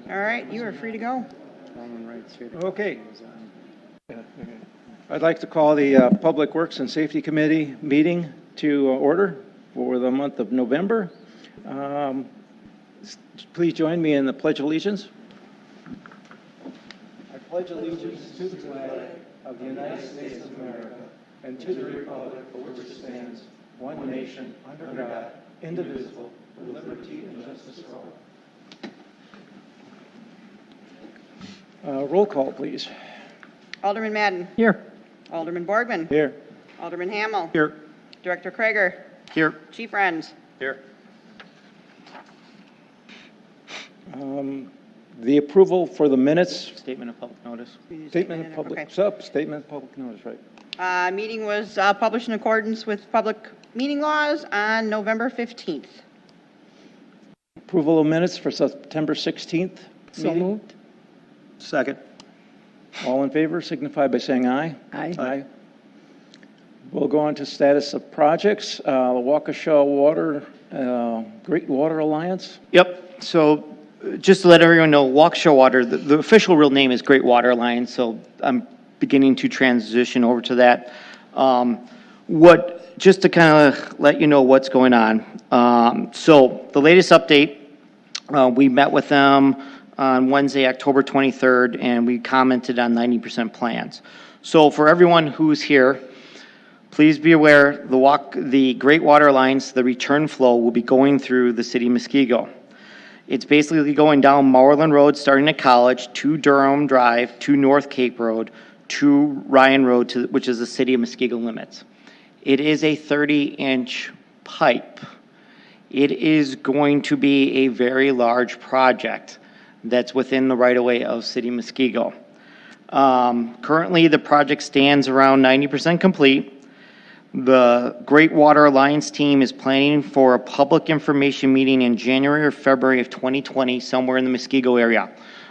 All right, you are free to go. Okay. I'd like to call the Public Works and Safety Committee meeting to order for the month of November. Please join me in the Pledge of Allegiance. I pledge allegiance to the flag of the United States of America and to the republic for which it stands, one nation, under God, indivisible, with liberty and justice for all. Roll call, please. Alderman Madden. Here. Alderman Borgman. Here. Alderman Hamel. Here. Director Krager. Here. Chief Renz. Here. The approval for the minutes. Statement of public notice. Statement of public, Okay. statement of public notice, right. Meeting was published in accordance with public meeting laws on November 15th. Approval of minutes for September 16th. So meeting. moved. Second. All in favor signify by saying aye. Aye. Aye. We'll go on to status of projects. The Waukesha Water, Great Water Alliance. Yep. So just to let everyone know, Waukesha Water, the official real name is Great Water Alliance. So I'm beginning to transition over to that. Just to kind of let you know what's going on. So the latest update, we met with them on Wednesday, October 23rd, and we commented on 90% plans. So for everyone who's here, please be aware the Great Water Alliance, the return flow will be going through the city of Muskego. It's basically going down Moreland Road, starting at College, to Durham Drive, to North Cape Road, to Ryan Road, which is the city of Muskego limits. It is a 30-inch pipe. It is going to be a very large project that's within the right-of-way of City Muskego. Currently, the project stands around 90% complete. The Great Water Alliance team is planning for a public information meeting in January or February of 2020, somewhere in the Muskego area.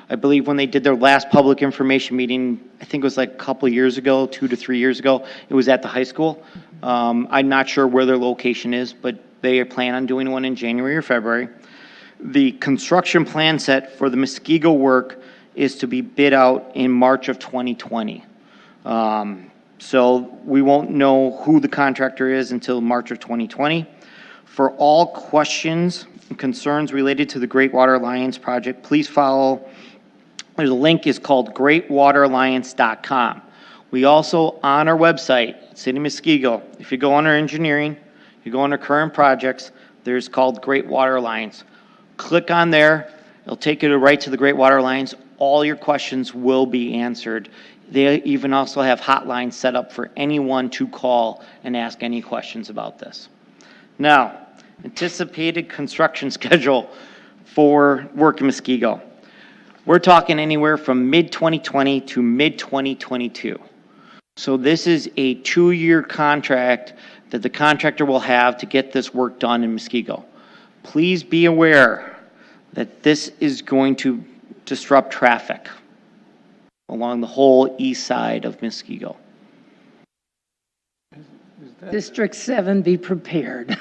I believe when they did their last public information meeting, I think it was like a couple of years ago, 2 to 3 years ago, it was at the high school. I'm not sure where their location is, but they are planning on doing one in January or February. The construction plan set for the Muskego work is to be bid out in March of 2020. So we won't know who the contractor is until March of 2020. For all questions and concerns related to the Great Water Alliance project, please follow. The link is called greatwateralliance.com. We also, on our website, City Muskego, if you go under engineering, you go under current projects, there's called Great Water Alliance. Click on there, it'll take you right to the Great Water Alliance. All your questions will be answered. They even also have hotlines set up for anyone to call and ask any questions about this. Now, anticipated construction schedule for work in Muskego. We're talking anywhere from mid-2020 to mid-2022. So this is a 2-year contract that the contractor will have to get this work done in Muskego. Please be aware that this is going to disrupt traffic along the whole east side of Muskego. District 7, be prepared.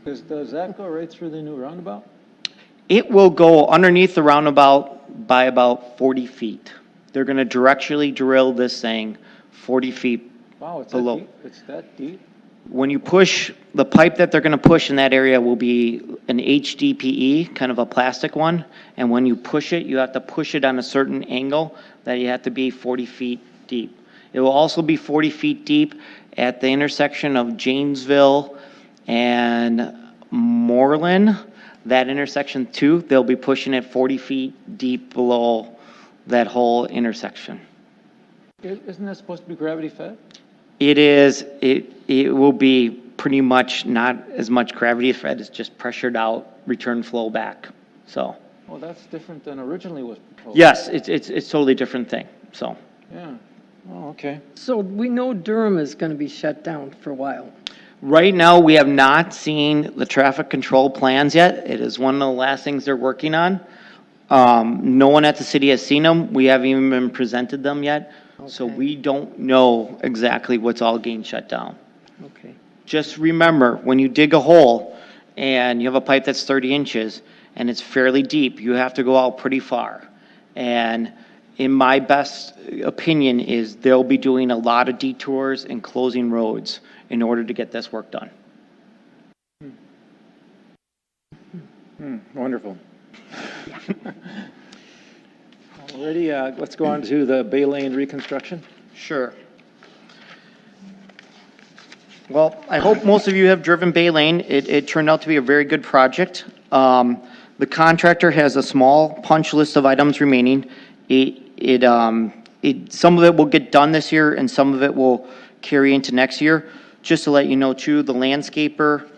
Does that go right through the new roundabout? It will go underneath the roundabout by about 40 feet. They're going to directionally drill this thing 40 feet Wow, it's below. that deep? It's that deep? When you push, the pipe that they're going to push in that area will be an HDPE, kind of a plastic one. And when you push it, you have to push it on a certain angle that you have to be 40 feet deep. It will also be 40 feet deep at the intersection of Janesville and Moreland. That intersection too, they'll be pushing it 40 feet deep below that whole intersection. Isn't that supposed to be gravity fed? It is, it will be pretty much not as much gravity fed, it's just pressured out, return flow back, so. Well, that's different than originally was proposed. Yes, it's totally different thing, so. Yeah. Oh, okay. So we know Durham is going to be shut down for a while. Right now, we have not seen the traffic control plans yet. It is one of the last things they're working on. No one at the city has seen them. We haven't even been presented them yet. So Okay. we don't know exactly what's all getting shut down. Okay. Just remember, when you dig a hole, and you have a pipe that's 30 inches and it's fairly deep, you have to go out pretty far. And in my best opinion is they'll be doing a lot of detours and closing roads in order to get this work done. Wonderful. Alrighty, let's go on to the Bay Lane reconstruction. Sure. Well, I hope most of you have driven Bay Lane. It turned out to be a very good project. The contractor has a small punch list of items remaining. Some of it will get done this year and some of it will carry into next year. Just to let you know too, the landscaper,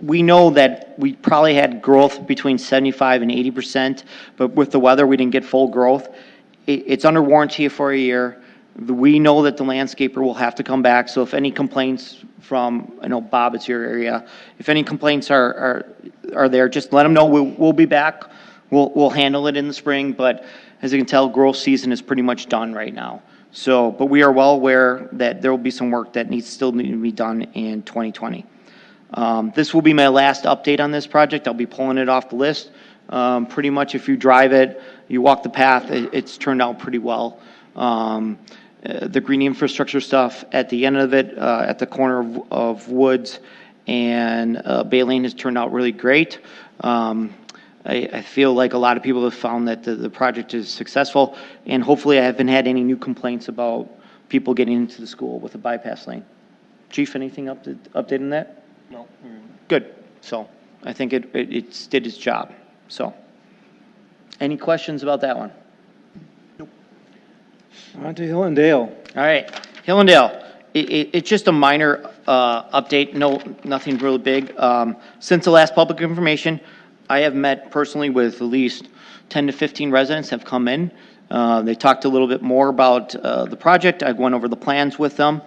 we know that we probably had growth between 75 and 80%, but with the weather, we didn't get full growth. It's under warranty for a year. We know that the landscaper will have to come back, so if any complaints from, I know Bob, it's your area, if any complaints are there, just let them know. We'll be back. We'll handle it in the spring, but as you can tell, growth season is pretty much done right now. So, but we are well aware that there will be some work that still needs to be done in 2020. This will be my last update on this project. I'll be pulling it off the list. Pretty much if you drive it, you walk the path, it's turned out pretty well. The green infrastructure stuff at the end of it, at the corner of Woods and Bay Lane has turned out really great. I feel like a lot of people have found that the project is successful, and hopefully I haven't had any new complaints about people getting into the school with a bypass lane. Chief, anything updating that? No. Good. So I think it did its job. So any questions about that one? On to Hillendale. All right, Hillendale. It's just a minor update. No, nothing really big. Since the last public information, I have met personally with at least 10 to 15 residents have come in. They talked a little bit more about the project. I went over the plans with them.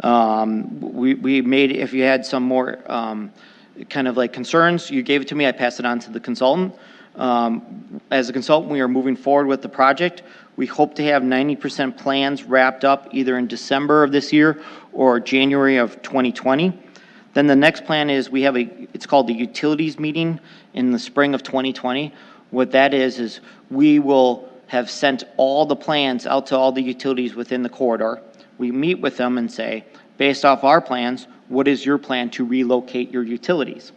We made, if you had some more kind of like concerns, you gave it to me. I passed it on to the consultant. As a consultant, we are moving forward with the project. We hope to have 90% plans wrapped up either in December of this year or January of 2020. Then the next plan is we have it's called the utilities meeting in the spring of 2020. What that is we will have sent all the plans out to all the utilities within the corridor. We meet with them and say, based off our plans, what is your plan to relocate your utilities?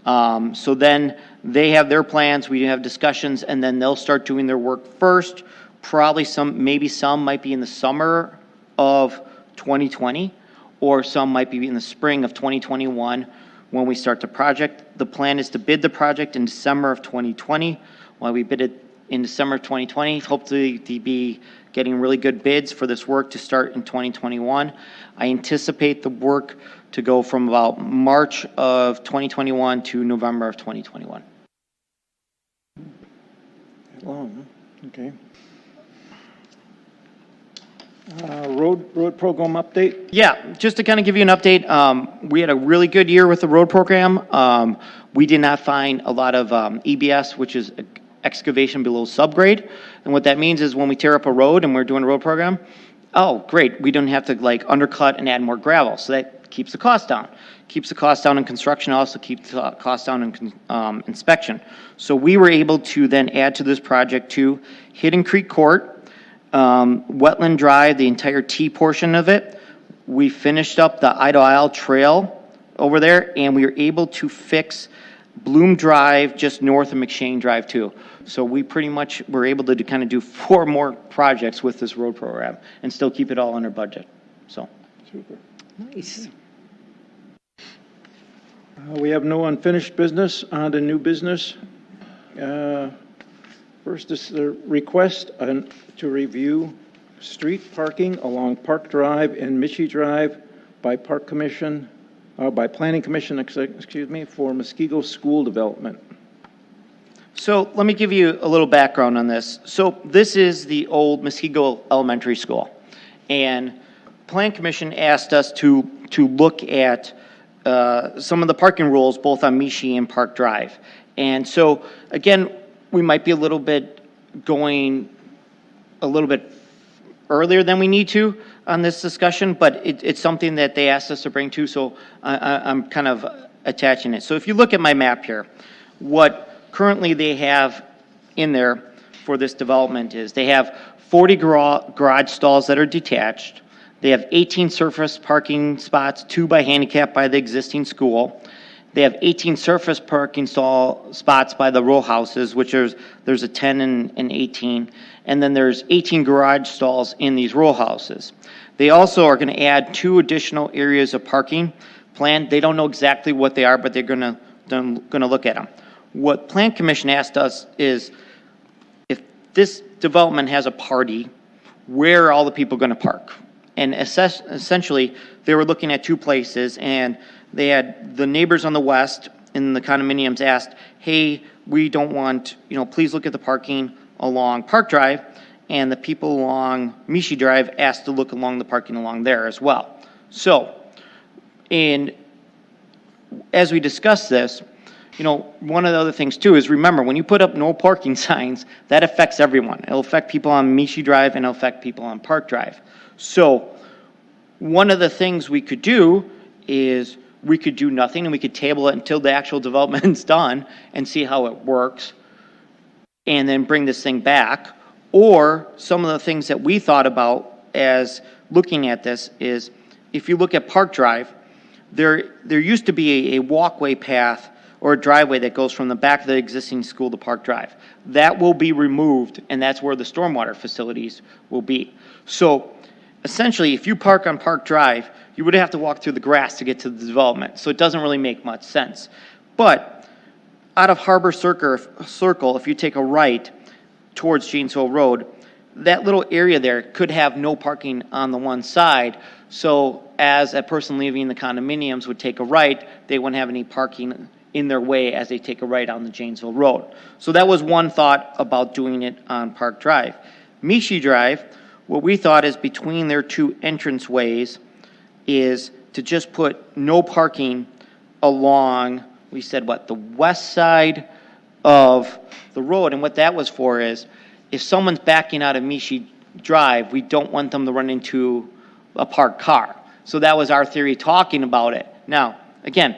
So then they have their plans, we have discussions, and then they'll start doing their work first. Probably maybe some might be in the summer of 2020, or some might be in the spring of 2021 when we start the project. The plan is to bid the project in December of 2020. While we bid it in December of 2020, hopefully to be getting really good bids for this work to start in 2021. I anticipate the work to go from about March of 2021 to November of 2021. Long, okay. Road program update? Yeah, just to kind of give you an update, we had a really good year with the road program. We did not find a lot of EBS, which is excavation below subgrade. And what that means is when we tear up a road and we're doing a road program, oh, great, we don't have to like undercut and add more gravel. So that keeps the cost down. Keeps the cost down in construction, also keeps the cost down in inspection. So we were able to then add to this project to Hidden Creek Court, Wetland Drive, the entire T portion of it. We finished up the Idle Isle Trail over there, and we were able to fix Bloom Drive just north of McShane Drive too. So we pretty much were able to kind of do 4 more projects with this road program and still keep it all under budget. So. Super. Nice. We have no unfinished business. On to new business. First is the request to review street parking along Park Drive and Michie Drive by Planning Commission, excuse me, for Muskego School Development. So let me give you a little background on this. So this is the old Muskego Elementary School, and Planning Commission asked us to look at some of the parking rules both on Michie and Park Drive. And so again, we might be going a little bit earlier than we need to on this discussion, but it's something that they asked us to bring to. So I'm kind of attaching it. So if you look at my map here, what currently they have in there for this development is they have 40 garage stalls that are detached. They have 18 surface parking spots, 2 by handicap by the existing school. They have 18 surface parking spots by the row houses, which there's a 10 and 18. And then there's 18 garage stalls in these row houses. They also are going to add 2 additional areas of parking planned. They don't know exactly what they are, but they're going to look at them. What Plan Commission asked us is, if this development has a party, where are all the people going to park? And essentially, they were looking at 2 places, and they had the neighbors on the west in the condominiums asked, hey, we don't want, please look at the parking along Park Drive, and the people along Mishi Drive asked to look along the parking along there as well. So, as we discuss this, one of the other things too is, remember, when you put up no parking signs, that affects everyone. It'll affect people on Mishi Drive and it'll affect people on Park Drive. So one of the things we could do is we could do nothing and we could table it until the actual development's done and see how it works and then bring this thing back. Or some of the things that we thought about as looking at this is, if you look at Park Drive, there used to be a walkway path or a driveway that goes from the back of the existing school to Park Drive. That will be removed, and that's where the stormwater facilities will be. So essentially, if you park on Park Drive, you would have to walk through the grass to get to the development, so it doesn't really make much sense. But out of Harbor Circle, if you take a right towards Janesville Road, that little area there could have no parking on the one side, so as a person leaving the condominiums would take a right, they wouldn't have any parking in their way as they take a right on the Janesville Road. So that was one thought about doing it on Park Drive. Mishi Drive, what we thought is between their 2 entrance ways is to just put no parking along, we said what, the west side of the road. And what that was for is, if someone's backing out of Mishi Drive, we don't want them to run into a parked car. So that was our theory talking about it. Now, again,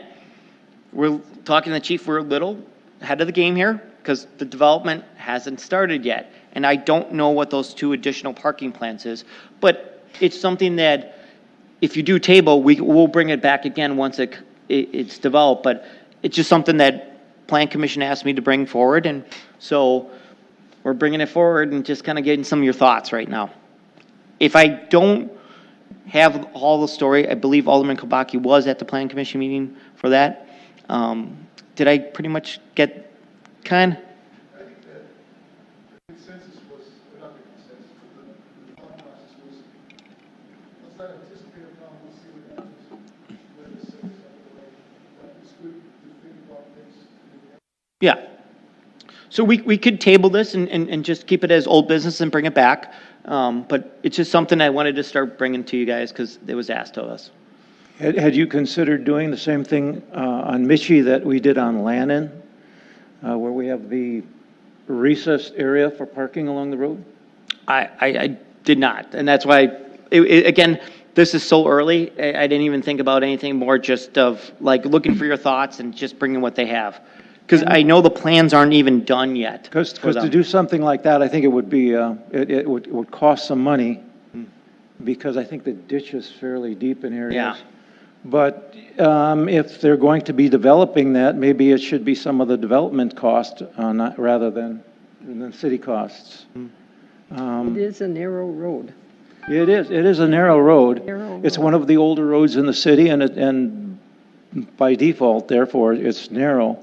we're talking to the chief, we're a little ahead of the game here because the development hasn't started yet. And I don't know what those 2 additional parking plans is, but it's something that if you do table, we'll bring it back again once it's developed. But it's just something that Plan Commission asked me to bring forward. And so we're bringing it forward and just kind of getting some of your thoughts right now. If I don't have all the story, I believe Alderman Kubaki was at the Plan Commission meeting for that. Did I pretty much get kind? I think that the consensus was, not the consensus, but the thought process was, let's not anticipate a problem, let's see what happens when the city's up the way. But it's good to think about things. Yeah. So we could table this and just keep it as old business and bring it back. But it's just something I wanted to start bringing to you guys because it was asked of us. Had you considered doing the same thing on Michi that we did on Lannon, where we have the recessed area for parking along the road? I did not, and that's why, again, this is so early, I didn't even think about anything more, just of like looking for your thoughts and just bringing what they have. Because I know the plans aren't even done yet. Because to do something like that, I think it would be, it would cost some money, because I think the ditch is fairly deep in areas. Yeah. But if they're going to be developing that, maybe it should be some of the development cost rather than city costs. It is a narrow road. It is a narrow road. Narrow It's road. one of the older roads in the city, and by default, therefore, it's narrow.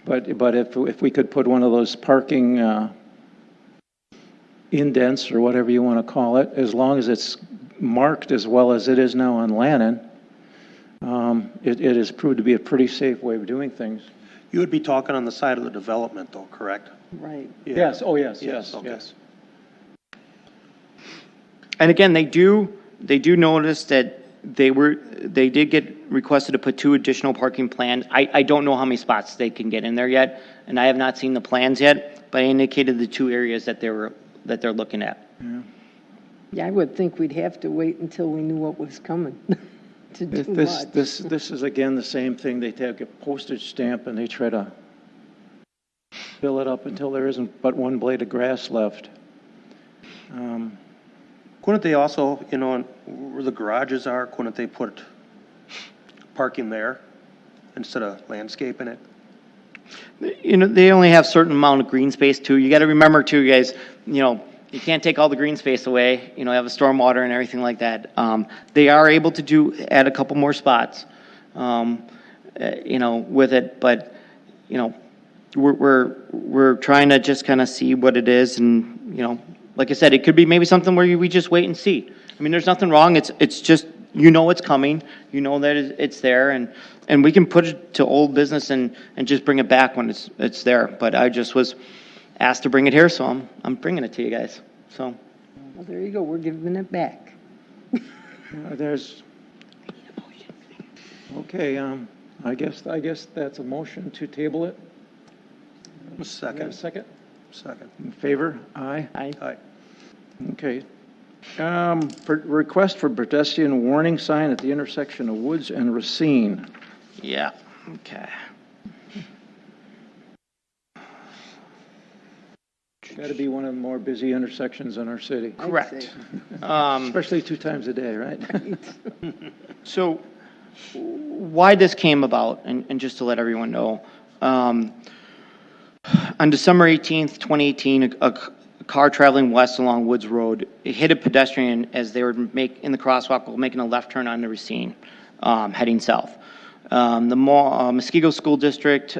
But if we could put one of those parking indents or whatever you want to call it, as long as it's marked as well as it is now on Lannon, it has proved to be a pretty safe way of doing things. You would be talking on the side of the development, though, correct? Right. Yeah. Yes, oh, yes, Okay. yes. And again, they do notice that they did get requested to put 2 additional parking plans. I don't know how many spots they can get in there yet, and I have not seen the plans yet, but I indicated the 2 areas that they're looking at. Yeah, I would think we'd have to wait until we knew what was coming. To do This, what? this is again the same thing. They take a postage stamp and they try to fill it up until there isn't but one blade of grass left. Couldn't they also, where the garages are, couldn't they put parking there instead of landscaping it? They only have certain amount of green space too. You got to remember too, guys, you can't take all the green space away, have a stormwater and everything like that. They are able to add a couple more spots, with it, but, we're trying to just kind of see what it is and, like I said, it could be maybe something where we just wait and see. I mean, there's nothing wrong. It's just, it's coming, that it's there and we can put it to old business and just bring it back when it's there. But I just was asked to bring it here, so I'm bringing it to you guys, so. Well, there you go, we're giving it back. There's, okay, I guess that's a motion to table it. Got a Second. second? Second. In favor? Aye. Aye. Okay. Request for pedestrian warning sign at the intersection of Woods and Racine. Yeah, okay. Got to be one of the more busy intersections in our city, Correct. especially 2 times a day, right? So why this came about, and just to let everyone know, on December 18th, 2018, a car traveling west along Woods Road hit a pedestrian as they were in the crosswalk while making a left turn onto Racine, heading south. The Muskego School District,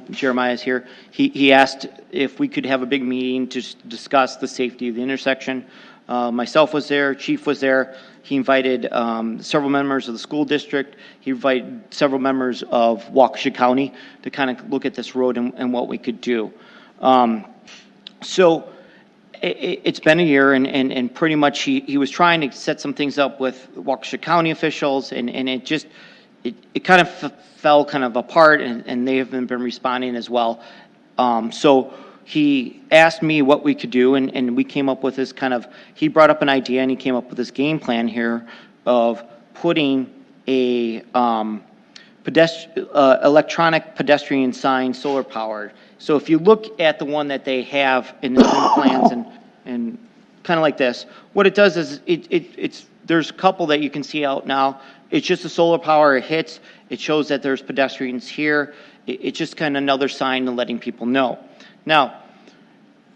Jeremiah is here, he asked if we could have a big meeting to discuss the safety of the intersection. Myself was there, Chief was there. He invited several members of the school district. He invited several members of Waukesha County to kind of look at this road and what we could do. So it's been a year, and pretty much he was trying to set some things up with Waukesha County officials, and it kind of fell kind of apart, and they have been responding as well. So he asked me what we could do, and we came up with this he brought up an idea, and he came up with this game plan here of putting a electronic pedestrian sign, solar powered. So if you look at the one that they have in the plans and kind of like this, what it does is there's a couple that you can see out now. It's just the solar power, it hits, it shows that there's pedestrians here. It's just kind of another sign to letting people know. Now,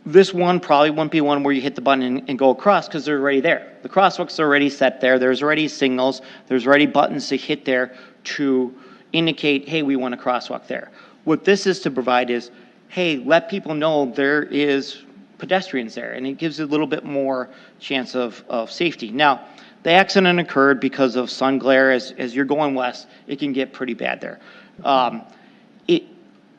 this one probably wouldn't be one where you hit the button and go across because they're already there. The crosswalk's already set there. There's already signals. There's already buttons to hit there to indicate, hey, we want a crosswalk there. What this is to provide is, hey, let people know there is pedestrians there, and it gives a little bit more chance of safety. Now, the accident occurred because of sun glare. As you're going west, it can get pretty bad there.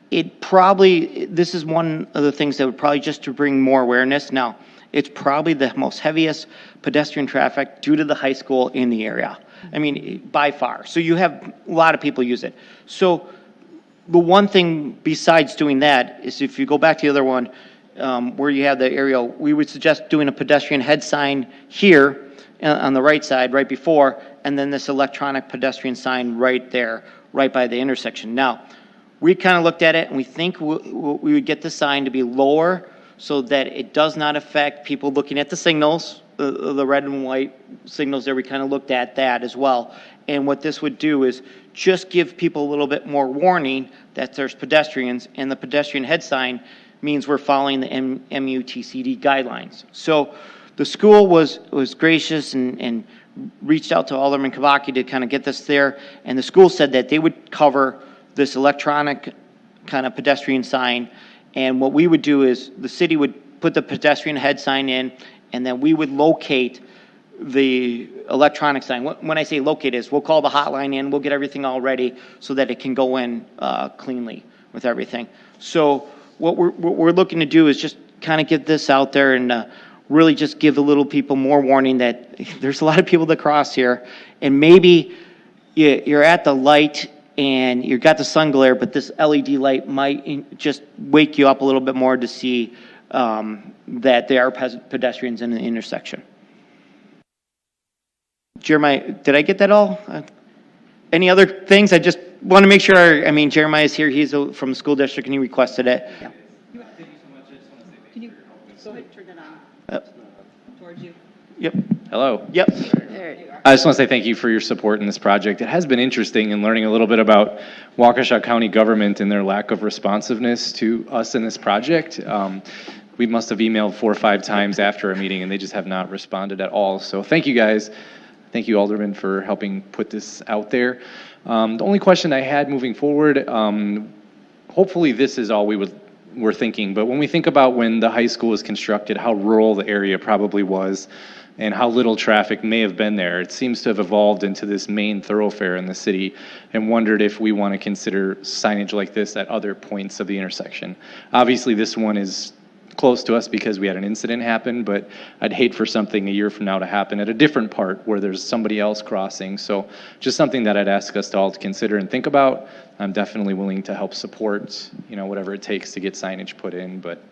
This is one of the things that would probably just to bring more awareness. Now, it's probably the most heaviest pedestrian traffic due to the high school in the area. I mean, by far. So you have a lot of people use it. So the one thing besides doing that is if you go back to the other one, where you have the aerial, we would suggest doing a pedestrian head sign here on the right side, right before, and then this electronic pedestrian sign right there, right by the intersection. Now, we kind of looked at it, and we think we would get the sign to be lower so that it does not affect people looking at the signals, the red and white signals there. We kind of looked at that as well. And what this would do is just give people a little bit more warning that there's pedestrians, and the pedestrian head sign means we're following the MUTCD guidelines. So the school was gracious and reached out to Alderman Kavaki to kind of get this there, and the school said that they would cover this electronic kind of pedestrian sign, and what we would do is the city would put the pedestrian head sign in, and then we would locate the electronic sign. When I say locate is, we'll call the hotline in, we'll get everything all ready so that it can go in cleanly with everything. So what we're looking to do is just kind of get this out there and really just give the little people more warning that there's a lot of people that cross here, and maybe you're at the light and you've got the sun glare, but this LED light might just wake you up a little bit more to see that there are pedestrians in the intersection. Jeremiah, did I get that all? any other things? I just want to make sure, I mean, Jeremiah's here, he's from the school district, and he requested it. Can you go ahead and turn it on towards you? Yep, Hello. yep. I just want to say thank you for your support in this project. It has been interesting in learning a little bit about Waukesha County government and their lack of responsiveness to us in this project. We must have emailed 4 or 5 times after a meeting, and they just have not responded at all. So thank you, guys. Thank you, Alderman, for helping put this out there. The only question I had moving forward, hopefully this is all we're thinking, but when we think about when the high school was constructed, how rural the area probably was, and how little traffic may have been there, it seems to have evolved into this main thoroughfare in the city, and wondered if we want to consider signage like this at other points of the intersection. Obviously, this one is close to us because we had an incident happen, but I'd hate for something a year from now to happen at a different part where there's somebody else crossing. So just something that I'd ask us to all to consider and think about. I'm definitely willing to help support, whatever it takes to get signage put in, but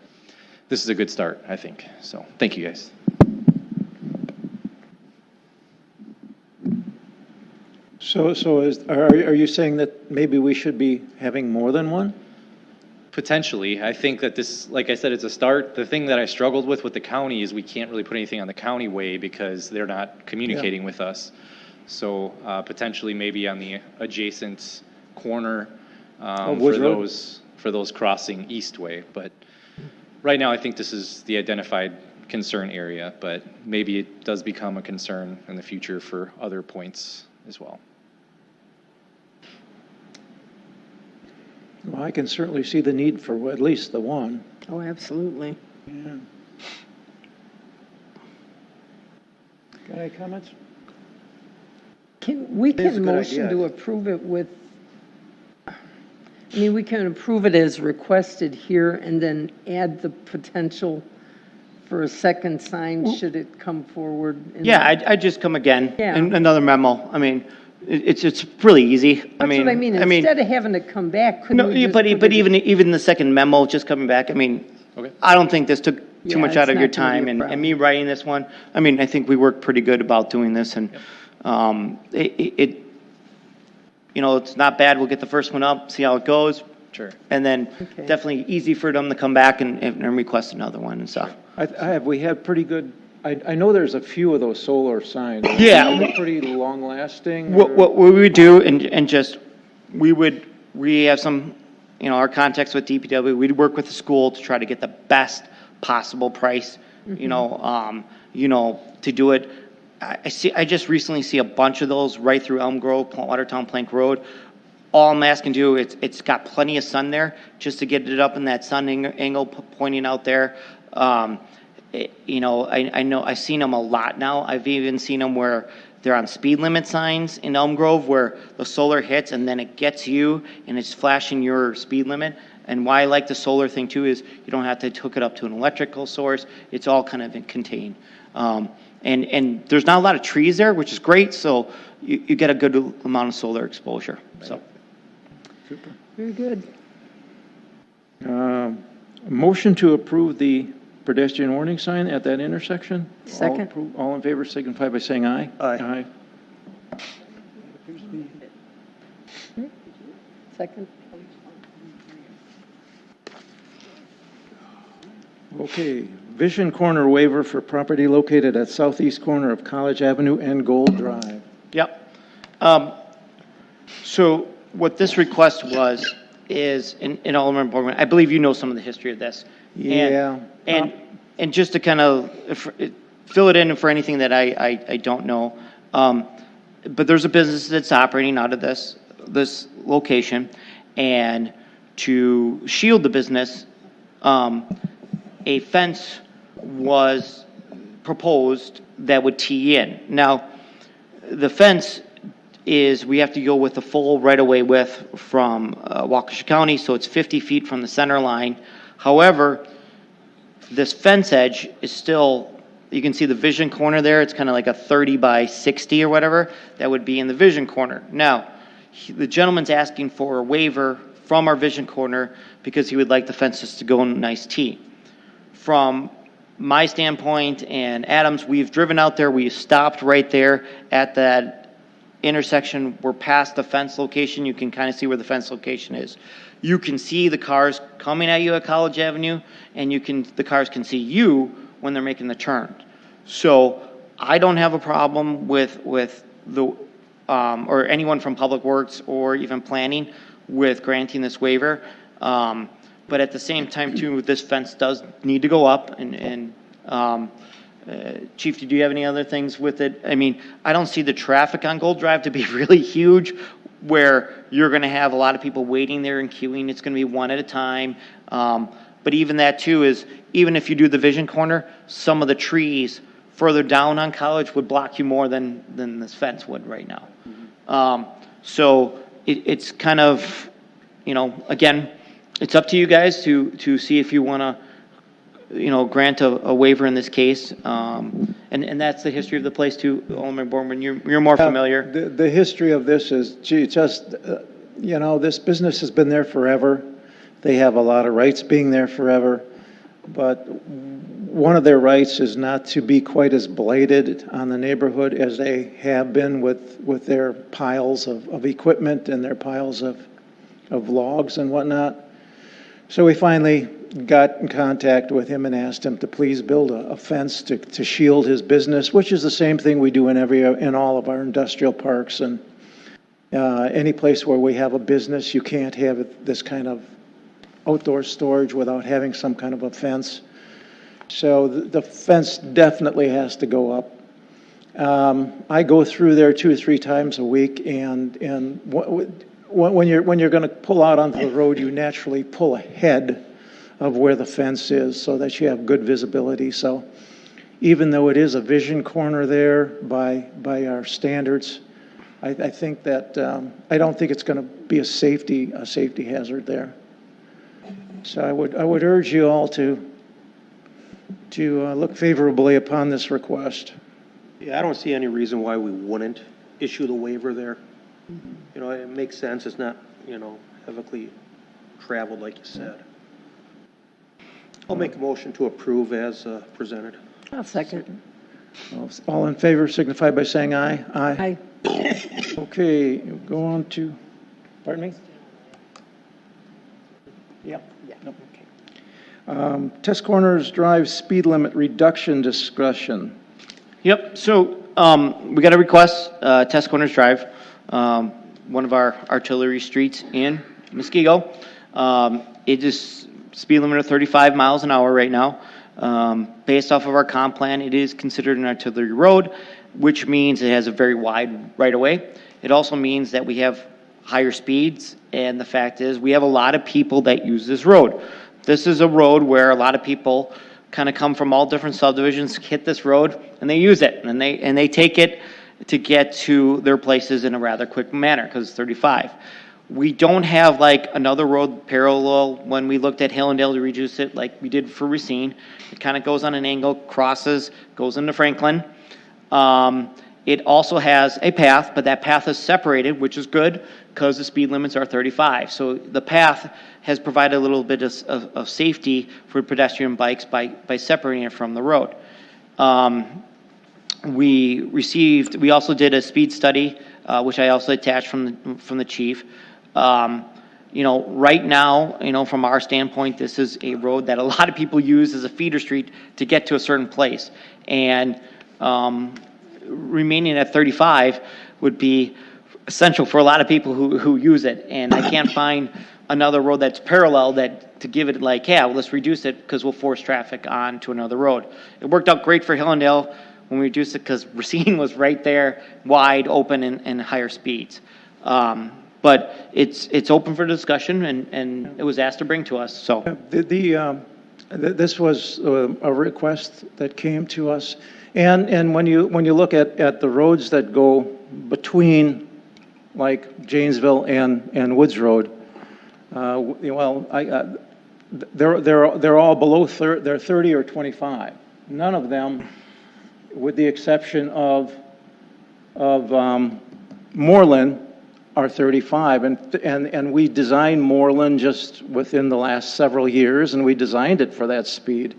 this is a good start, I think. So thank you, guys. Are you saying that maybe we should be having more than one? Potentially. I think that this, like I said, it's a start. The thing that I struggled with the county is we can't really put anything on the county way because they're not communicating with us. So potentially maybe on the adjacent corner for those crossing east way. But right now I think this is the identified concern area, but maybe it does become a concern in the future for other points as well. Well, I can certainly see the need for at least the one. Oh, absolutely. Yeah. Got any comments? We It is a can good motion idea. to approve it with, we can approve it as requested here and then add the potential for a second sign should it come forward. Yeah, I'd just come again, Yeah. and another memo. I mean, it's really easy. That's what I mean. Instead of having to come back, couldn't No, we just but put it- even the second memo, just coming back, I mean, Okay. I don't think this took too Yeah, much out it's of your not gonna be a time, and problem. me writing this one, I mean, I think we worked pretty good about doing this, and, it's not bad, we'll get the first one up, see how it goes, Sure. and then Okay. definitely easy for them to come back and request another one and stuff. We had pretty good, I know there's a few of those solar signs. Yeah. Are they pretty long lasting? What we would do, and just, we have some, our contacts with DPW, we'd work with the school to try to get the best possible price, to do it. I just recently see a bunch of those right through Elm Grove, Watertown Plank Road. All I'm asking to do, it's got plenty of sun there, just to get it up in that sun angle pointing out there. I know I've seen them a lot now. I've even seen them where they're on speed limit signs in Elm Grove where the solar hits and then it gets you and it's flashing your speed limit. And why I like the solar thing too is you don't have to hook it up to an electrical source. It's all kind of contained. And there's not a lot of trees there, which is great. So you get a good amount of solar exposure. So. Super. Very good. Motion to approve the pedestrian warning sign at that intersection? Second. All in favor signify by saying aye. Aye. Second. Okay, Vision Corner waiver for property located at southeast corner of College Avenue and Gold Drive. Yep. So what this request is, and Alderman Borgman, I believe you know some of the history of this. Yeah. And just to kind of fill it in for anything that I don't know, but there's a business that's operating out of this location, and to shield the business, a fence was proposed that would tee in. Now, the fence is, we have to go with the full right-of-way width from Waukesha County, so it's 50 feet from the center line. However, this fence edge is still, you can see the vision corner there, it's kind of like a 30 by 60 or whatever, that would be in the vision corner. Now, the gentleman's asking for a waiver from our vision corner because he would like the fences to go in a nice tee. From my standpoint and Adam's, we've driven out there, we stopped right there at that intersection, we're past the fence location, you can kind of see where the fence location is. You can see the cars coming at you at College Avenue, and the cars can see you when they're making the turn. So I don't have a problem with the, or anyone from Public Works or even planning with granting this waiver. But at the same time too, this fence does need to go up Chief, did you have any other things with it? I mean, I don't see the traffic on Gold Drive to be really huge where you're going to have a lot of people waiting there and queuing. It's going to be one at a time. But even that too is, even if you do the vision corner, some of the trees further down on College would block you more than this fence would right now. So it's kind of, again, it's up to you guys to see if you want to, grant a waiver in this case. And that's the history of the place too, Alderman Borman. You're more familiar. The history of this is, this business has been there forever. They have a lot of rights being there forever. But one of their rights is not to be quite as blighted on the neighborhood as they have been with their piles of equipment and their piles of logs and whatnot. So we finally got in contact with him and asked him to please build a fence to shield his business, which is the same thing we do in all of our industrial parks. And any place where we have a business, you can't have this kind of outdoor storage without having some kind of a fence. So the fence definitely has to go up. I go through there 2 or 3 times a week, and when you're going to pull out onto the road, you naturally pull ahead of where the fence is so that you have good visibility. So even though it is a vision corner there by our standards, I think that I don't think it's going to be a safety hazard there. So I would urge you all to look favorably upon this request. Yeah, I don't see any reason why we wouldn't issue the waiver there. It makes sense. It's not, heavily traveled like you said. I'll make a motion to approve as presented. I'll second. All in favor signify by saying aye. Aye. Okay, go on to, pardon me? Yep. Okay. Test Corners Drive speed limit reduction discussion. Yep, so we got a request, Test Corners Drive, one of our artillery streets in Muskego. It is speed limit of 35 miles an hour right now. Based off of our comp plan, it is considered an artillery road, which means it has a very wide right-of-way. It also means that we have higher speeds, and the fact is we have a lot of people that use this road. This is a road where a lot of people kind of come from all different subdivisions, hit this road, and they use it, and they take it to get to their places in a rather quick manner because it's 35. We don't have like another road parallel when we looked at Hillendale to reduce it like we did for Racine. It kind of goes on an angle, crosses, goes into Franklin. It also has a path, but that path is separated, which is good because the speed limits are 35. So the path has provided a little bit of safety for pedestrian bikes by separating it from the road. We also did a speed study, which I also attached from the chief. Right now, from our standpoint, this is a road that a lot of people use as a feeder street to get to a certain place. And remaining at 35 would be essential for a lot of people who use it. And I can't find another road that's parallel to give it like, yeah, well, let's reduce it because we'll force traffic on to another road. It worked out great for Hillendale when we reduced it because Racine was right there, wide open and higher speeds. But it's open for discussion, and it was asked to bring to us. So This was a request that came to us, and when you look at the roads that go between, like Janesville and Woods Road, they're all below they're 30 or 25. None of them, with the exception of Moreland, are 35, and we designed Moreland just within the last several years, and we designed it for that speed.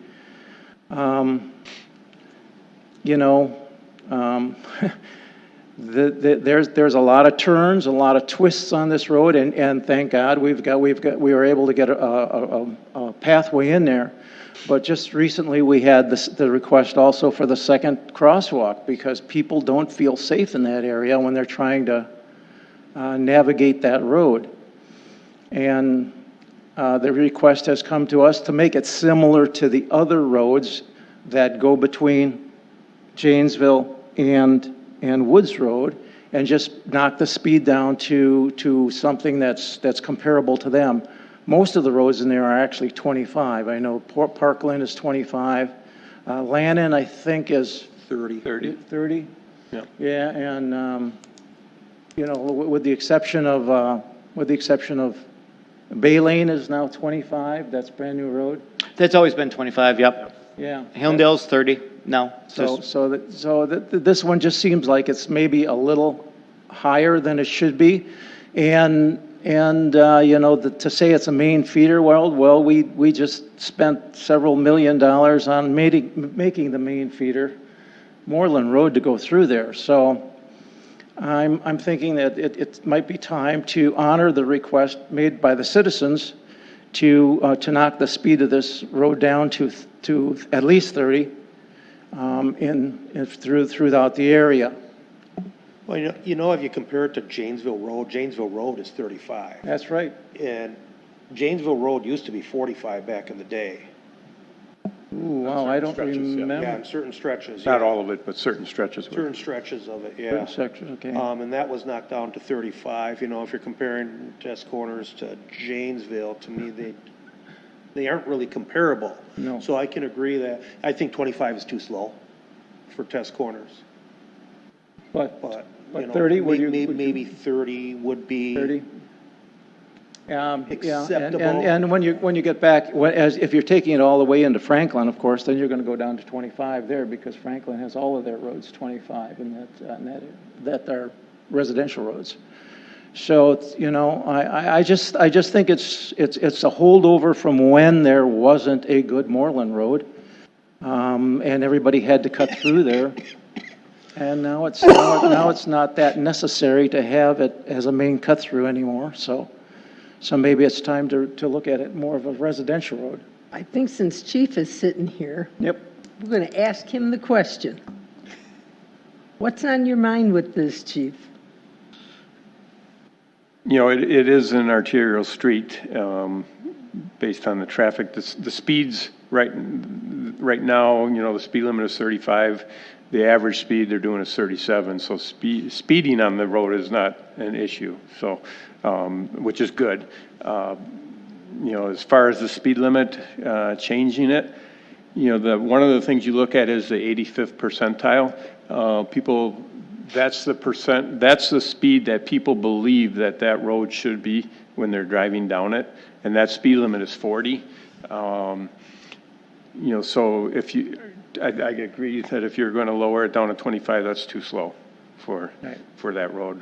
there's a lot of turns, a lot of twists on this road, and thank God we were able to get a pathway in there. But just recently, we had the request also for the second crosswalk, because people don't feel safe in that area when they're trying to navigate that road. And the request has come to us to make it similar to the other roads that go between Janesville and Woods Road, and just knock the speed down to something that's comparable to them. Most of the roads in there are actually 25. I know Parkland is 25. Lannon, I think, is 30. 30? Yeah. Yeah, and, with the exception of Bay Lane is now 25. That's brand new road. That's always been 25, yep. Yeah. Hillendale's 30 now. This one just seems like it's maybe a little higher than it should be. And to say it's a main feeder, well, we just spent several $1 million on making the main feeder Moreland Road to go through there. So I'm thinking that it might be time to honor the request made by the citizens to knock the speed of this road down to at least 30 throughout the area. Well, if you compare it to Janesville Road is 35. That's right. And Janesville Road used to be 45 back in the day. Ooh, wow, I don't remember. Yeah, in certain stretches. Not yeah. all of it, but certain stretches. Certain stretches of it, yeah. Certain sections, okay. And that was knocked down to 35. If you're comparing test corners to Janesville, to me, they aren't really comparable. No. So I can agree that, I think 25 is too slow for test corners. But But 30, maybe 30 would be 30? acceptable. And when you get back, if you're taking it all the way into Franklin, of course, then you're going to go down to 25 there, because Franklin has all of their roads 25, and that are residential roads. So, I just think it's a holdover from when there wasn't a good Moreland Road, and everybody had to cut through there. And now it's not that necessary to have it as a main cut through anymore. So maybe it's time to look at it more of a residential road. I think since Chief is sitting here, Yep. we're going to ask him the question. What's on your mind with this, Chief? It is an arterial street, based on the traffic. The speeds right now, the speed limit is 35. The average speed they're doing is 37. So speeding on the road is not an issue. So, which is good. As far as the speed limit, changing it, one of the things you look at is the 85th percentile. That's the speed that people believe that road should be when they're driving down it, and that speed limit is 40. So I agree that if you're going to lower it down to 25, that's too slow for that road.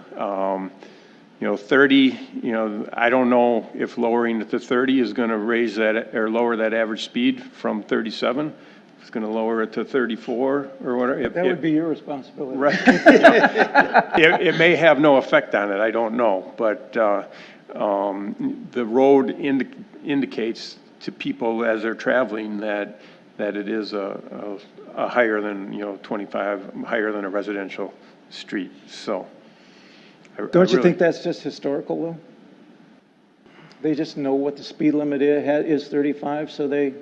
30, I don't know if lowering it to 30 is going to raise that or lower that average speed from 37. It's going to lower it to 34 or whatever. That would be your responsibility. Right. It may have no effect on it. I don't know. But the road indicates to people as they're traveling that it is a higher than 25, higher than a residential street. So. Don't you think that's just historical, though? They just know what the speed limit is 35, so they.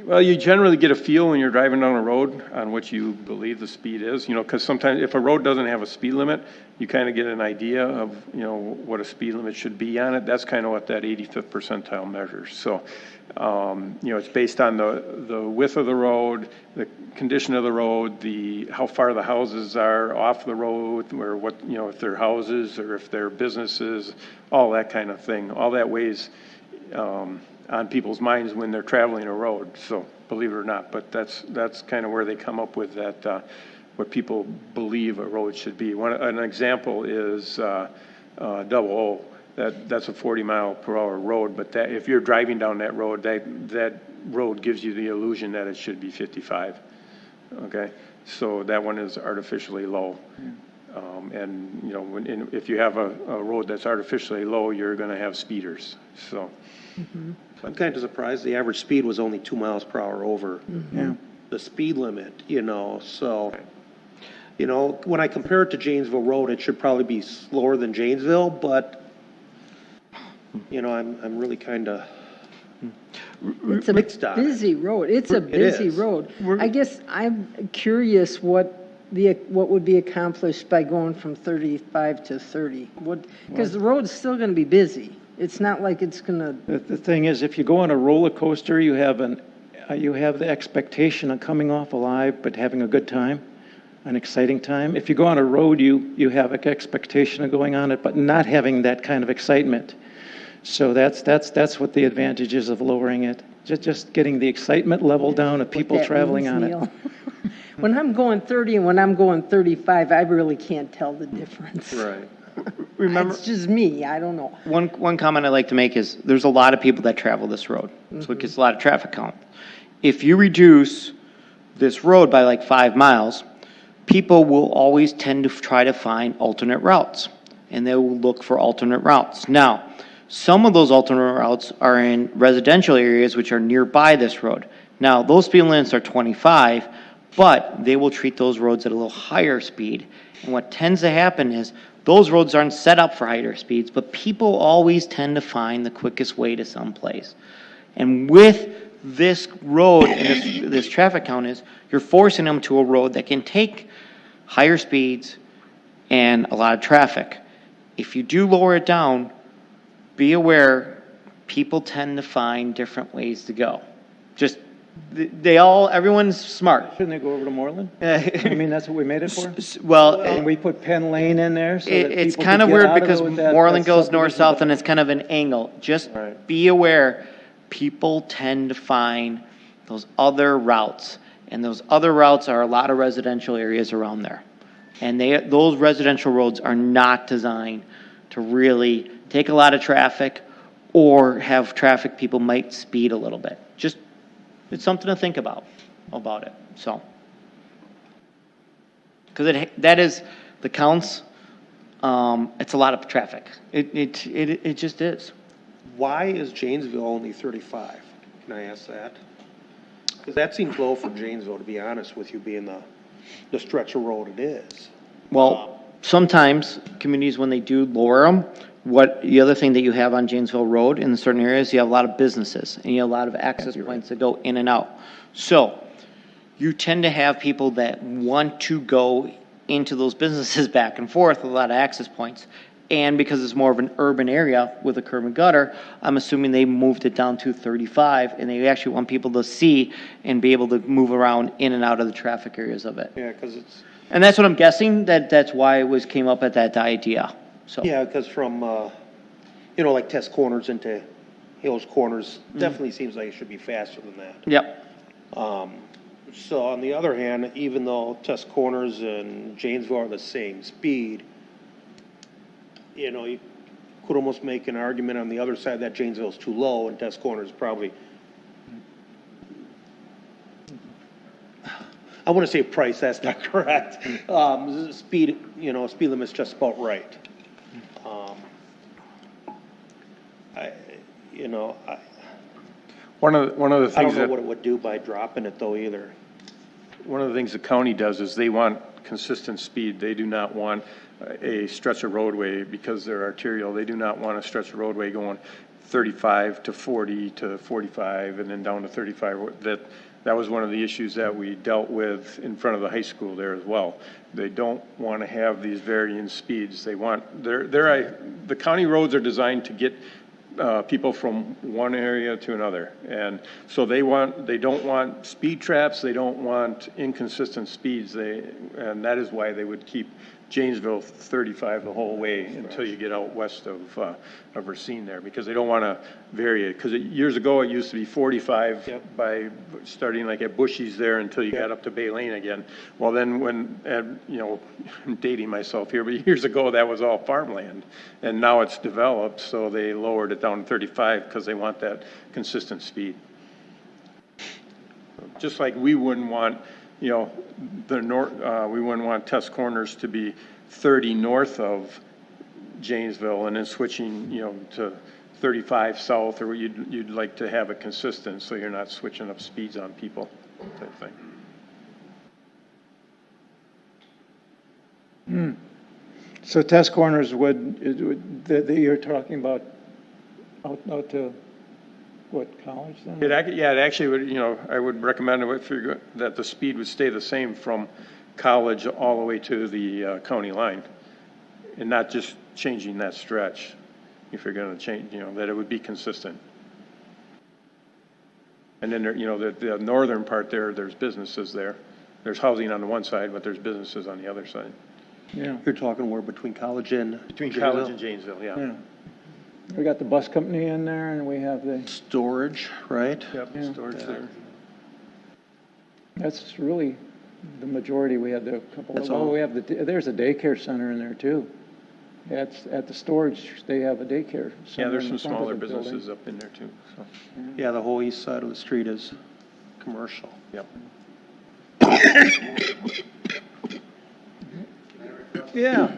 Well, you generally get a feel when you're driving down a road on what you believe the speed is, because sometimes if a road doesn't have a speed limit, you kind of get an idea of, what a speed limit should be on it. That's kind of what that 85th percentile measures. So, it's based on the width of the road, the condition of the road, how far the houses are off the road, or what, if they're houses or if they're businesses, all that kind of thing. All that weighs, on people's minds when they're traveling a road. So believe it or not, but that's kind of where they come up with that, what people believe a road should be. An example is Double O. That's a 40-mile-per-hour road, but if you're driving down that road, that road gives you the illusion that it should be 55. Okay, So that one is artificially low. And, you know, if you have a road that's artificially low, you're going to have speeders, so. I'm kind of surprised the average speed was only 2 miles per hour over the speed limit, you know, so. You know, when I compare it to Janesville Road, it should probably be slower than Janesville, but, you know, I'm really kind of It's a mixed on it. busy road. It's a busy is. road. I guess I'm curious what would be accomplished by going from 35 to 30. Because the road's still going to be busy. It's not like it's going to. The thing is, if you go on a roller coaster, you have the expectation of coming off alive, but having a good time, an exciting time. If you go on a road, you have an expectation of going on it, but not having that kind of excitement. So that's what the advantage is of lowering it. Just getting the excitement level down of people traveling on it. When I'm going 30 and when I'm going 35, I really can't tell the difference. Right. Remember, It's just me. I don't know. one comment I'd like to make is there's a lot of people that travel this road, so it gets a lot of traffic count. If you reduce this road by like 5 miles, people will always tend to try to find alternate routes, and they will look for alternate routes. Now, some of those alternate routes are in residential areas which are nearby this road. Now, those speed limits are 25, but they will treat those roads at a little higher speed. And what tends to happen is those roads aren't set up for higher speeds, but people always tend to find the quickest way to someplace. And with this road and this traffic count is, you're forcing them to a road that can take higher speeds and a lot of traffic. If you do lower it down, be aware, people tend to find different ways to go. Just, everyone's smart. Shouldn't they go over to Moreland? I mean, that's what we made it for? Well, And we put Penn Lane in there so that it's people kind could of get weird out of because there with that Moreland goes subdivision. north-south and it's kind of an angle. Just Right. be aware, people tend to find those other routes. And those other routes are a lot of residential areas around there. And those residential roads are not designed to really take a lot of traffic or have traffic people might speed a little bit. Just, it's something to think about it, so. Because that is, the counts, it's a lot of traffic. It just is. Why is Janesville only 35? Can I ask that? Because that seems low for Janesville, to be honest with you, being the stretch of road it is. Well, sometimes communities, when they do lower them, the other thing that you have on Janesville Road in certain areas, you have a lot of businesses and you have a lot of access points that go in and out. So you tend to have people that want to go into those businesses back and forth with a lot of access points. And because it's more of an urban area with a curb and gutter, I'm assuming they moved it down to 35 and they actually want people to see and be able to move around in and out of the traffic areas of it. Yeah, because it's, And that's what I'm guessing, that's why it came up at that idea, so. yeah, because from, you know, like Test Corners into Hills Corners, definitely seems like it should be faster than that. Yep, So on the other hand, even though Test Corners and Janesville are the same speed, you know, you could almost make an argument on the other side that Janesville's too low and Test Corners probably, I want to say price, that's not correct. Speed, you know, speed limit's just about right. One of the I don't things know that. what it would do by dropping it though either. One of the things the county does is they want consistent speed. They do not want a stretch of roadway because they're arterial. They do not want a stretch of roadway going 35 to 40 to 45 and then down to 35. That was one of the issues that we dealt with in front of the high school there as well. They don't want to have these varying speeds. They want, the county roads are designed to get people from one area to another. And so they don't want speed traps, they don't want inconsistent speeds, and that is why they would keep Janesville 35 the whole way until you get out west of Racine there, because they don't want to vary it. Because years ago, it used to be 45 by starting like at Bushy's there until you got up to Bay Lane again. Well, then you know, I'm dating myself here, but years ago, that was all farmland. And now it's developed, so they lowered it down to 35 because they want that consistent speed. Just like we wouldn't want you know, we wouldn't want test corners to be 30 north of Janesville and then switching, you know, to 35 south, or you'd like to have it consistent so you're not switching up speeds on people, type thing. So test corners that you're talking about out to, what, college then? It actually would, you know, I would recommend that the speed would stay the same from College all the way to the county line, and not just changing that stretch. If you're going to change, you know, that it would be consistent. And then, you know, the northern part there's businesses there. There's housing on the one side, but there's businesses on the other side. Yeah. You're talking where between College and? Between College and Janesville, yeah. Yeah. We got the bus company in there, and we have the, Storage, right? Yep, Yeah. storage there. that's really the majority. We had a couple, That's well, all. we have there's a daycare center in there too. At the storage, they have a daycare center. Yeah, there's in some the front of smaller the building. businesses up in there too, so. Yeah, the whole east side of the street is commercial. Yep. Yeah.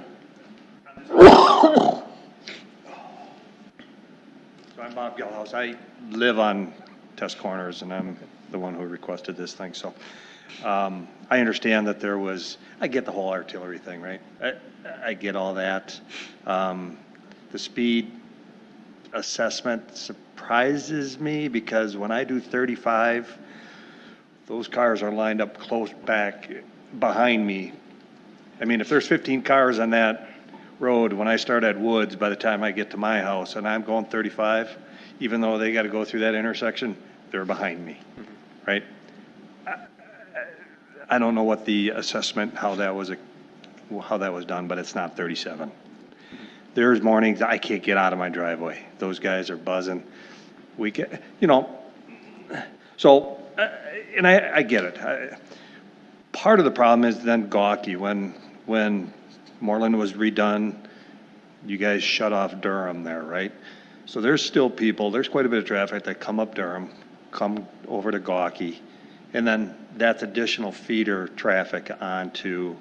So I'm Bob Gilhouse. I live on test corners, and I'm the one who requested this thing. So I understand that I get the whole artillery thing, right? I get all that. The speed assessment surprises me because when I do 35, those cars are lined up close back behind me. I mean, if there's 15 cars on that road, when I start at Woods, by the time I get to my house and I'm going 35, even though they got to go through that intersection, they're behind me, right? I don't know what the assessment, how that was done, but it's not 37. There's mornings I can't get out of my driveway. Those guys are buzzing. We get, you know, so, and I get it. Part of the problem is then gawky. When Moreland was redone, you guys shut off Durham there, right? So there's still people, there's quite a bit of traffic that come up Durham, come over to Gawkey, and then that's additional feeder traffic onto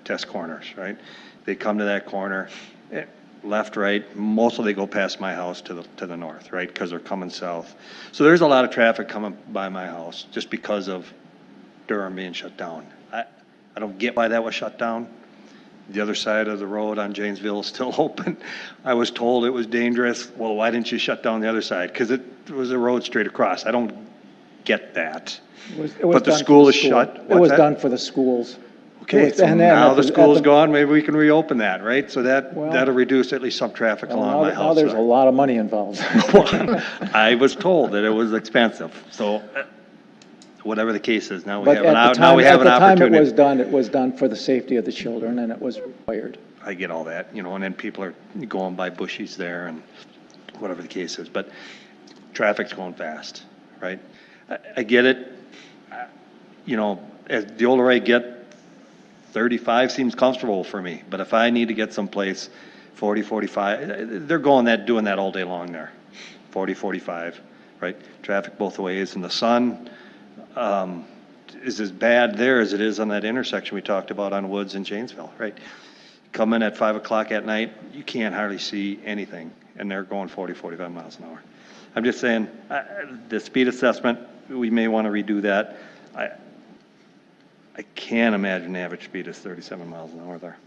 test corners, right? They come to that corner, left, right, mostly they go past my house to the north, right? Because they're coming south. So there's a lot of traffic coming by my house just because of Durham being shut down. I don't get why that was shut down. The other side of the road on Janesville is still open. I was told it was dangerous. Well, why didn't you shut down the other side? Because it was a road straight across. I don't get that. It was But the done for school is shut. It What's was that? done for the schools. Okay, It was- so and then now at the school's at gone, maybe we can reopen that, right? So Well- that'll reduce at least some traffic Well, along my now house. there's a there. lot of money involved. I was told that it was expensive, so whatever the case is, now we But have at the now time, we have at an the time it opportunity. was done for the safety of the children, and it was required. I get all that, you know, and then people are going by bushies there and whatever the case is, but traffic's going fast, right? I get it. You know, as the older I get, 35 seems comfortable for me, but if I need to get someplace, 40, 45, they're doing that all day long there. 40, 45, right? Traffic both ways, and the sun is as bad there as it is on that intersection we talked about on Woods and Janesville, right? Come in at 5 o'clock at night, you can't hardly see anything, and they're going 40, 45 miles an hour. I'm just saying, the speed assessment, we may want to redo that. I can't imagine the average speed is 37 miles an hour there.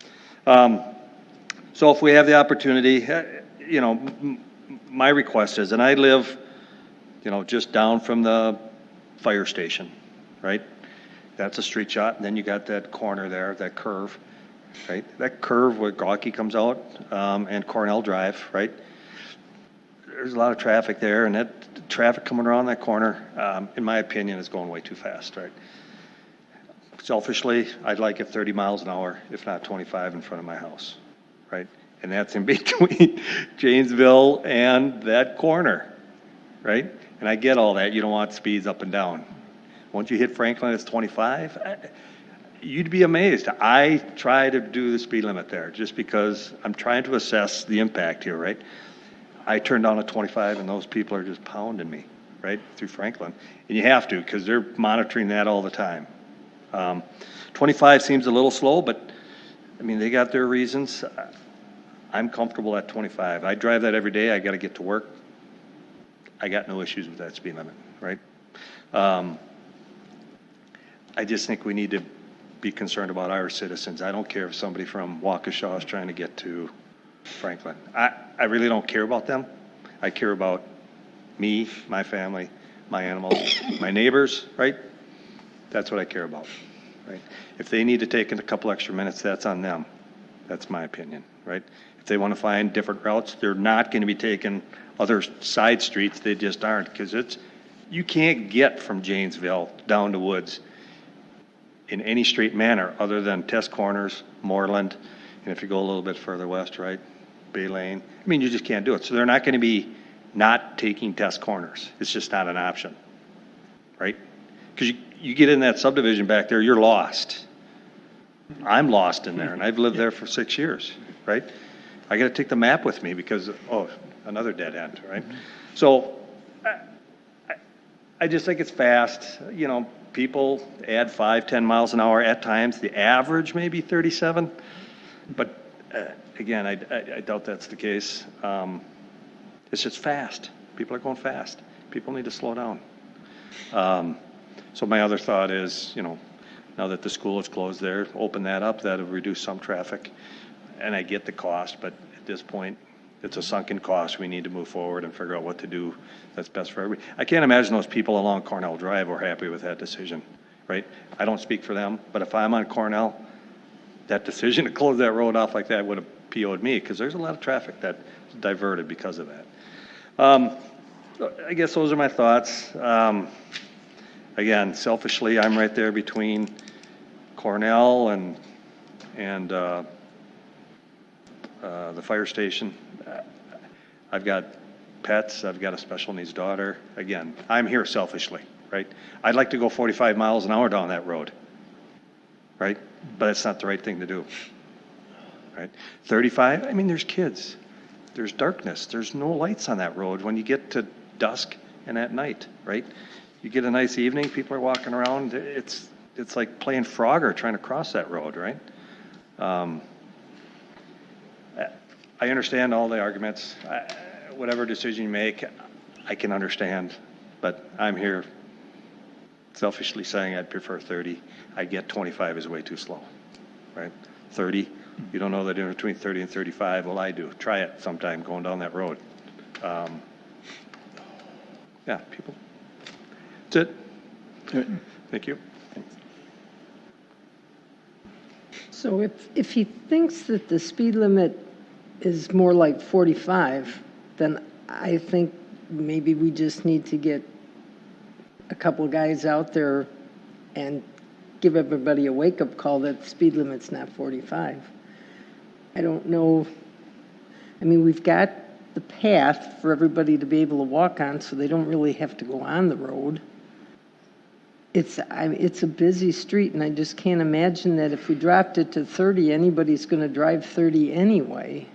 So if we have the opportunity, you know, my request is, and I live, you know, just down from the fire station, right? That's a street shot, and then you got that corner there, that curve, right? That curve where Gawkey comes out, and Cornell Drive, right? There's a lot of traffic there, and that traffic coming around that corner, in my opinion, is going way too fast, right? Selfishly, I'd like it 30 miles an hour, if not 25 in front of my house, right? And that's in between Janesville and that corner, right? And I get all that. You don't want speeds up and down. Once you hit Franklin, it's 25. You'd be amazed. I try to do the speed limit there just because I'm trying to assess the impact here, right? I turn down at 25 and those people are just pounding me, right, through Franklin. And you have to because they're monitoring that all the time 25 seems a little slow, but, I mean, they got their reasons. I'm comfortable at 25. I drive that every day. I got to get to work. I got no issues with that speed limit, right? I just think we need to be concerned about our citizens. I don't care if somebody from Waukesha is trying to get to Franklin. I really don't care about them. I care about me, my family, my animals, my neighbors, right? That's what I care about, right? If they need to take a couple extra minutes, that's on them. That's my opinion, right? If they want to find different routes, they're not going to be taking other side streets. They just aren't, because you can't get from Janesville down to Woods in any straight manner other than test corners, Moreland, and if you go a little bit further west, right, Bay Lane. I mean, you just can't do it. So they're not going to be not taking test corners. It's just not an option, right? Because you get in that subdivision back there, you're lost. I'm lost in there, and I've lived there for 6 years, right? I got to take the map with me because, another dead end, right? So I just think it's fast. You know, people add 5-10 miles an hour at times. The average may be 37, but again, I doubt that's the case. It's just fast. People are going fast. People need to slow down. So my other thought is, you know, now that the school is closed there, open that up. That'll reduce some traffic. And I get the cost, but at this point, it's a sunken cost. We need to move forward and figure out what to do that's best for everybody. I can't imagine those people along Cornell Drive were happy with that decision, right? I don't speak for them, but if I'm on Cornell, that decision to close that road off like that would have PO'd me, because there's a lot of traffic that's diverted because of that. I guess those are my thoughts. Again, selfishly, I'm right there between Cornell and the fire station. I've got pets. I've got a special needs daughter. Again, I'm here selfishly, right? I'd like to go 45 miles an hour down that road, right? But it's not the right thing to do, right? 35, I mean, there's kids. There's darkness. There's no lights on that road when you get to dusk and at night, right? You get a nice evening, people are walking around. It's like playing Frogger trying to cross that road, right? I understand all the arguments. Whatever decision you make, I can understand. But I'm here selfishly saying I'd prefer 30. I get 25 is way too slow, right? 30, you don't know the difference between 30 and 35. Well, I do. Try it sometime going down that road. Yeah, people. That's it. Thank you. So if he thinks that the speed limit is more like 45, then I think maybe we just need to get a couple guys out there and give everybody a wake-up call that the speed limit's not 45. I don't know. I mean, we've got the path for everybody to be able to walk on, so they don't really have to go on the road. It's a busy street, and I just can't imagine that if we dropped it to 30, anybody's going to drive 30 anyway.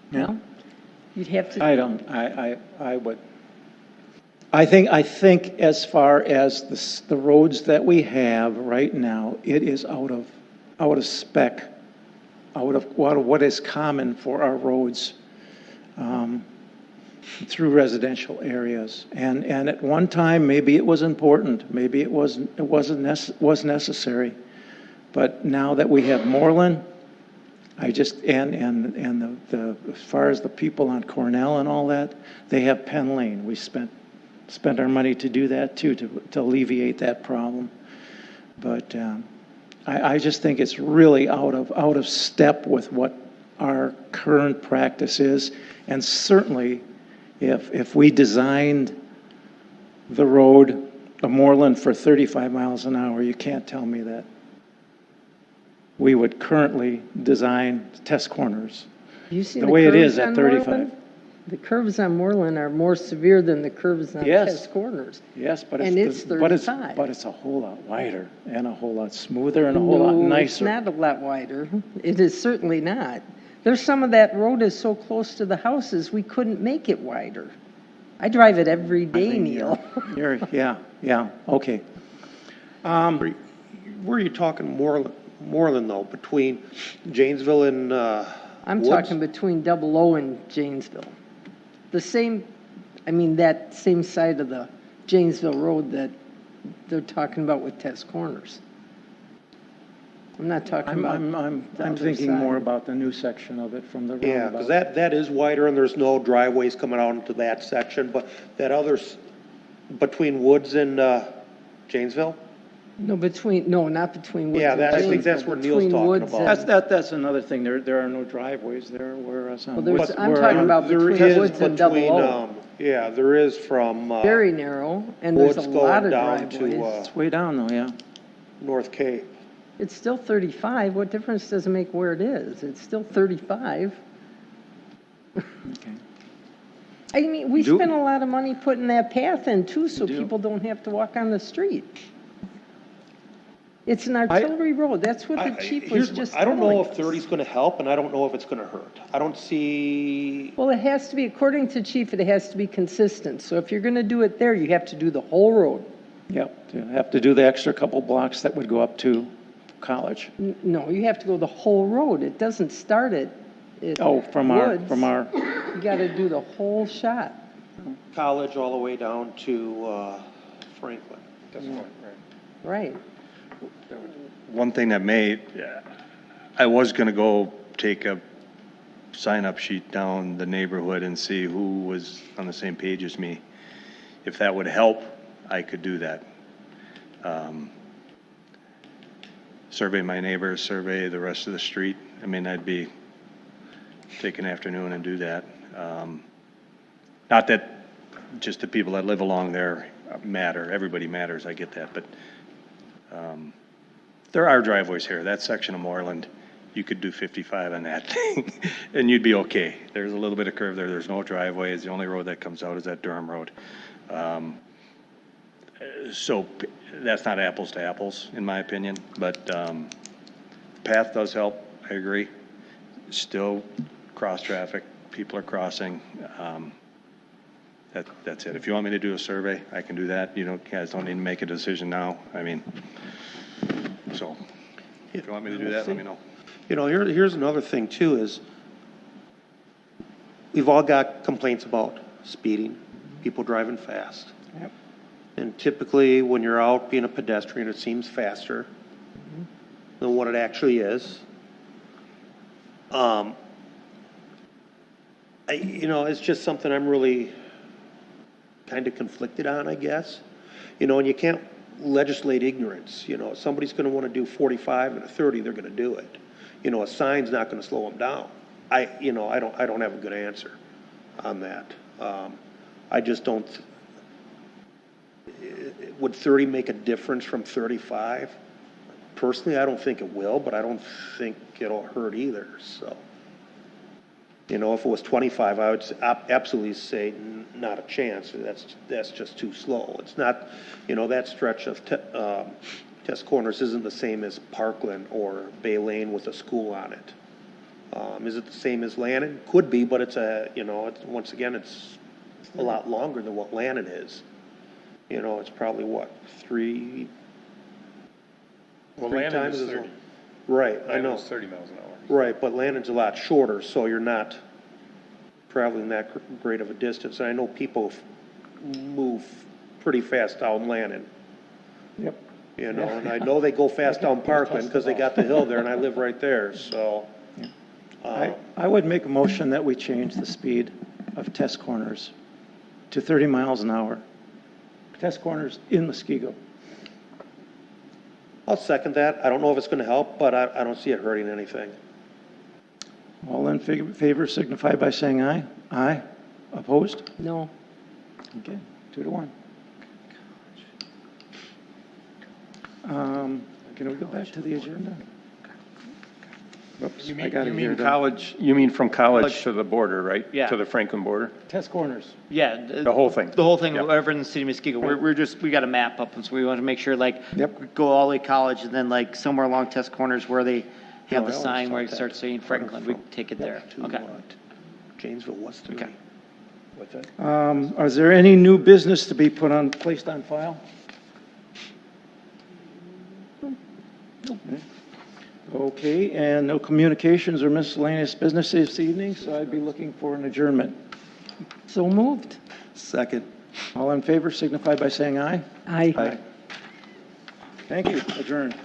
No? You'd have to. I don't. I would. I think as far as the roads that we have right now, it is out of spec, out of what is common for our roads through residential areas. And at one time, maybe it was important, maybe it was necessary. But now that we have Moreland, and as far as the people on Cornell and all that, they have Penn Lane. We spent our money to do that too, to alleviate that problem. But I just think it's really out of step with what our current practice is. And certainly, if we designed the road, a Moreland, for 35 miles an hour, you can't tell me that we would currently design test corners the way it is at 35. Moreland? The curves on Moreland are more severe than the curves on test corners. Yes, but it's 35. But it's a whole lot wider and a whole lot smoother and a whole lot nicer. It's not a lot wider. It is certainly not. There's some of that road is so close to the houses, we couldn't make it wider. I drive it every day, Neil. Yeah, okay. Where are you talking Moreland though, between Janesville and, I'm Woods? talking between Double O and Janesville. The same, I mean, that same side of the Janesville Road that they're talking about with Test Corners. I'm not talking about. I'm the other thinking side. more about the new section of it from the Yeah, roundabout. because that is wider and there's no driveways coming out into that section, but that between Woods and, Janesville? No, not between Woods Yeah, and I think Janesville, that's what Neil's between talking Woods about. That's another thing. There are no driveways there, whereas on Well, Woods. I'm talking about There between is Woods and Double between, O. Yeah, there is from, Very narrow, and there's a Woods lot going of down to, driveways. It's way down though, yeah. North Cape. It's still 35. What difference does it make where it is? It's still 35. Okay. I mean, we Do- spent a lot of money putting that path in too, so do. people don't have to walk on the street. It's an artillery road. That's what the chief was just I don't know telling if us. 30's gonna help, and I don't know if it's gonna hurt. I don't see, Well, it has to be, according to chief, it has to be consistent. So if you're gonna do it there, you have to do the whole road. Yep, you have to do the extra couple blocks that would go up to college. No, you have to go the whole road. It doesn't start at Oh, from our, Woods. You gotta do the whole shot. college all the way down to, Franklin. Right. One thing that I was gonna go take a sign-up sheet down the neighborhood and see who was on the same page as me. If that would help, I could do that. Survey my neighbors, survey the rest of the street. I mean, I'd take an afternoon and do that. Not that just the people that live along there matter, everybody matters, I get that, but there are driveways here. That section of Moreland, you could do 55 on that thing, and you'd be okay. There's a little bit of curve there. There's no driveways. The only road that comes out is that Durham Road. So that's not apples to apples, in my opinion, but path does help, I agree. Still cross-traffic, people are crossing. That's it. If you want me to do a survey, I can do that. You guys don't need to make a decision now. I mean, so if you want me to do that, let me know. Here's another thing too is, we've all got complaints about speeding, people driving fast. Yep. And typically, when you're out being a pedestrian, it seems faster than what it actually is. It's just something I'm really kind of conflicted on, I guess. And you can't legislate ignorance. If somebody's going to want to do 45 and a 30, they're going to do it. A sign's not going to slow them down. I don't have a good answer on that. I just don't. Would 30 make a difference from 35? Personally, I don't think it will, but I don't think it'll hurt either. So, if it was 25, I would absolutely say not a chance. That's just too slow. It's not, that stretch of Test Corners isn't the same as Parkland or Bay Lane with a school on it. Is it the same as Lannon? Could be, but once again, it's a lot longer than what Lannon is. It's probably three Landon times is as 30. long. Right, I know. It's 30 miles an hour. Right, but Lannon's a lot shorter, so you're not traveling that great of a distance. And I know people move pretty fast down Lannon. Yep. And I know they go fast down Parkland because they got the hill there and I live right there, so. I would make a motion that we change the speed of Test Corners to 30 miles an hour. Test Corners in Muskego. I'll second that. I don't know if it's gonna help, but I don't see it hurting anything. All in favor signify by saying aye. Aye. Opposed? No. Okay, 2-1. Can we go back to the agenda? Oops, I got it here. You mean from college to the border, right? Yeah. To the Franklin border? Test Corners. Yeah. The whole thing? The whole thing, Yep. over in the city of Muskego. We got a map up, and so we want to make sure, Yep. we go all the way college, and then somewhere along Test Corners where they have the I always sign where thought it that starts saying Franklin, we take it there. To, Okay. Janesville was 30. Okay. What's that? Is there any new business to be placed on file? Okay, and no communications or miscellaneous business this evening, so I'd be looking for an adjournment. So moved. Second. All in favor signify by saying aye. Aye. Thank you, adjourned.